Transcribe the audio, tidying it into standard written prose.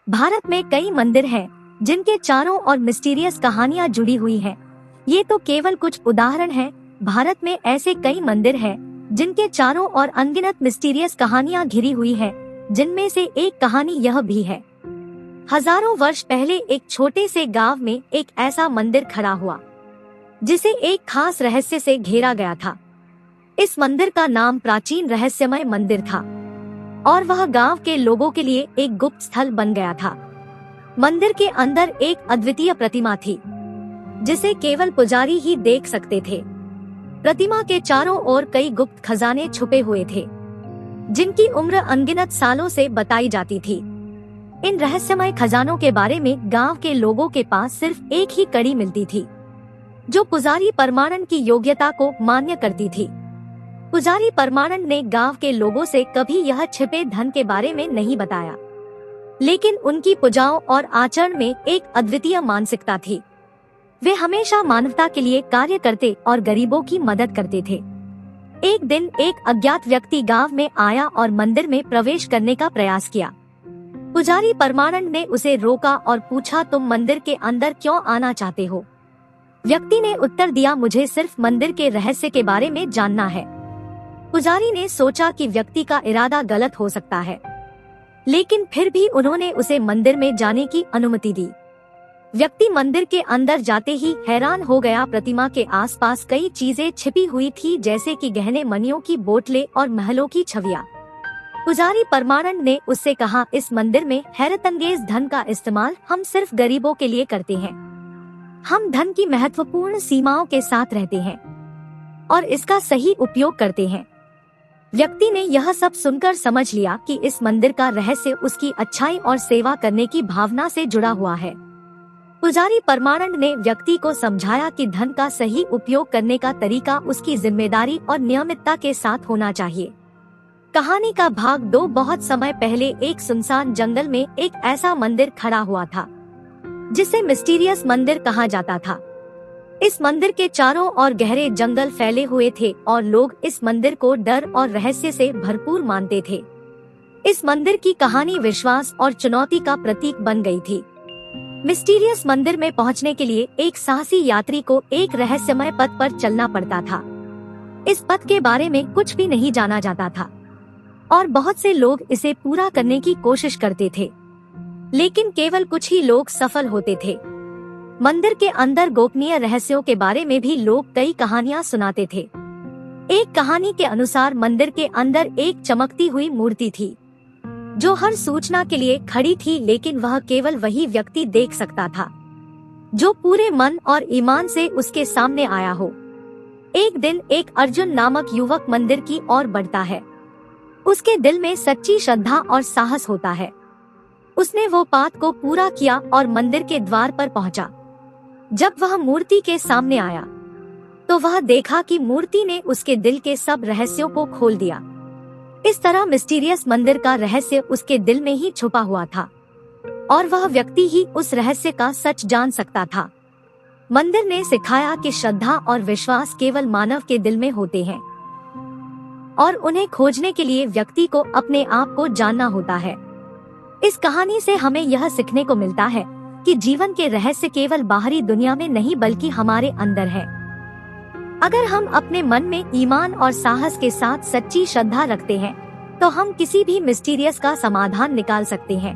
भारत में कई मंदिर हैं जिनके चारों ओर मिस्टीरियस कहानियां जुड़ी हुई हैं। ये तो केवल कुछ उदाहरण हैं। भारत में ऐसे कई मंदिर हैं जिनके चारों ओर अनगिनत मिस्टीरियस कहानियां घिरी हुई हैं, जिनमें से एक कहानी यह भी है। हजारों वर्ष पहले एक छोटे से गांव में एक ऐसा मंदिर खड़ा हुआ जिसे एक खास रहस्य से घेरा गया था। इस मंदिर का नाम प्राचीन रहस्यमय मंदिर था और वह गांव के लोगों के लिए एक गुप्त स्थल बन गया था। मंदिर के अंदर एक अद्वितीय प्रतिमा थी जिसे केवल पुजारी ही देख सकते थे। प्रतिमा के चारों ओर कई गुप्त खजाने छुपे हुए थे जिनकी उम्र अनगिनत सालों से बताई जाती थी। इन रहस्यमय खजानों के बारे में गांव के लोगों के पास सिर्फ एक ही कड़ी मिलती थी जो पुजारी परमानंद की योग्यता को मान्य करती थी। पुजारी परमानंद ने गांव के लोगों से कभी यह छिपे धन के बारे में नहीं बताया, लेकिन उनकी पूजाओं और आचरण में एक अद्वितीय मानसिकता थी। वे हमेशा मानवता के लिए कार्य करते और गरीबों की मदद करते थे। एक दिन एक अज्ञात व्यक्ति गांव में आया और मंदिर में प्रवेश करने का प्रयास किया। पुजारी परमानंद ने उसे रोका और पूछा, तुम मंदिर के अंदर क्यों आना चाहते हो? व्यक्ति ने उत्तर दिया, मुझे सिर्फ मंदिर के रहस्य के बारे में जानना है। पुजारी ने सोचा कि व्यक्ति का इरादा गलत हो सकता है, लेकिन फिर भी उन्होंने उसे मंदिर में जाने की अनुमति दी। व्यक्ति मंदिर के अंदर जाते ही हैरान हो गया। प्रतिमा के आसपास कई चीजें छिपी हुई थी, जैसे कि गहने, मणियों की बोतलें और महलों की छवियां। पुजारी परमानंद ने उससे कहा, इस मंदिर में हैरतअंगेज धन का इस्तेमाल हम सिर्फ गरीबों के लिए करते हैं। हम धन की महत्वपूर्ण सीमाओं के साथ रहते हैं और इसका सही उपयोग करते हैं। व्यक्ति ने यह सब सुनकर समझ लिया कि इस मंदिर का रहस्य उसकी अच्छाई और सेवा करने की भावना से जुड़ा हुआ है। पुजारी परमानंद ने व्यक्ति को समझाया कि धन का सही उपयोग करने का तरीका उसकी जिम्मेदारी और नियमितता के साथ होना चाहिए। कहानी का भाग 2। बहुत समय पहले एक सुनसान जंगल में एक ऐसा मंदिर खड़ा हुआ था जिसे मिस्टीरियस मंदिर कहा जाता था। इस मंदिर के चारों ओर गहरे जंगल फैले हुए थे और लोग इस मंदिर को डर और रहस्य से भरपूर मानते थे। इस मंदिर की कहानी विश्वास और चुनौती का प्रतीक बन गई थी। मिस्टीरियस मंदिर में पहुंचने के लिए एक साहसी यात्री को एक रहस्यमय पथ पर चलना पड़ता था। इस पथ के बारे में कुछ भी नहीं जाना जाता था और बहुत से लोग इसे पूरा करने की कोशिश करते थे, लेकिन केवल कुछ ही लोग सफल होते थे। मंदिर के अंदर गोपनीय रहस्यों के बारे में भी लोग कई कहानियां सुनाते थे। एक कहानी के अनुसार मंदिर के अंदर एक चमकती हुई मूर्ति थी जो हर सूचना के लिए खड़ी थी, लेकिन वह केवल वही व्यक्ति देख सकता था जो पूरे मन और ईमान से उसके सामने आया हो। एक दिन एक अर्जुन नामक युवक मंदिर की ओर बढ़ता है। उसके दिल में सच्ची श्रद्धा और साहस होता है। उसने वो पाथ को पूरा किया और मंदिर के द्वार पर पहुंचा। जब वह मूर्ति के सामने आया तो वह देखा कि मूर्ति ने उसके दिल के सब रहस्यों को खोल दिया। इस तरह मिस्टीरियस मंदिर का रहस्य उसके दिल में ही छुपा हुआ था और वह व्यक्ति ही उस रहस्य का सच जान सकता था। मंदिर ने सिखाया कि श्रद्धा और विश्वास केवल मानव के दिल में होते हैं और उन्हें खोजने के लिए व्यक्ति को अपने आप को जानना होता है। इस कहानी से हमें यह सीखने को मिलता है कि जीवन के रहस्य केवल बाहरी दुनिया में नहीं बल्कि हमारे अंदर है। अगर हम अपने मन में ईमान और साहस के साथ सच्ची श्रद्धा रखते हैं तो हम किसी भी मिस्टीरियस का समाधान निकाल सकते हैं।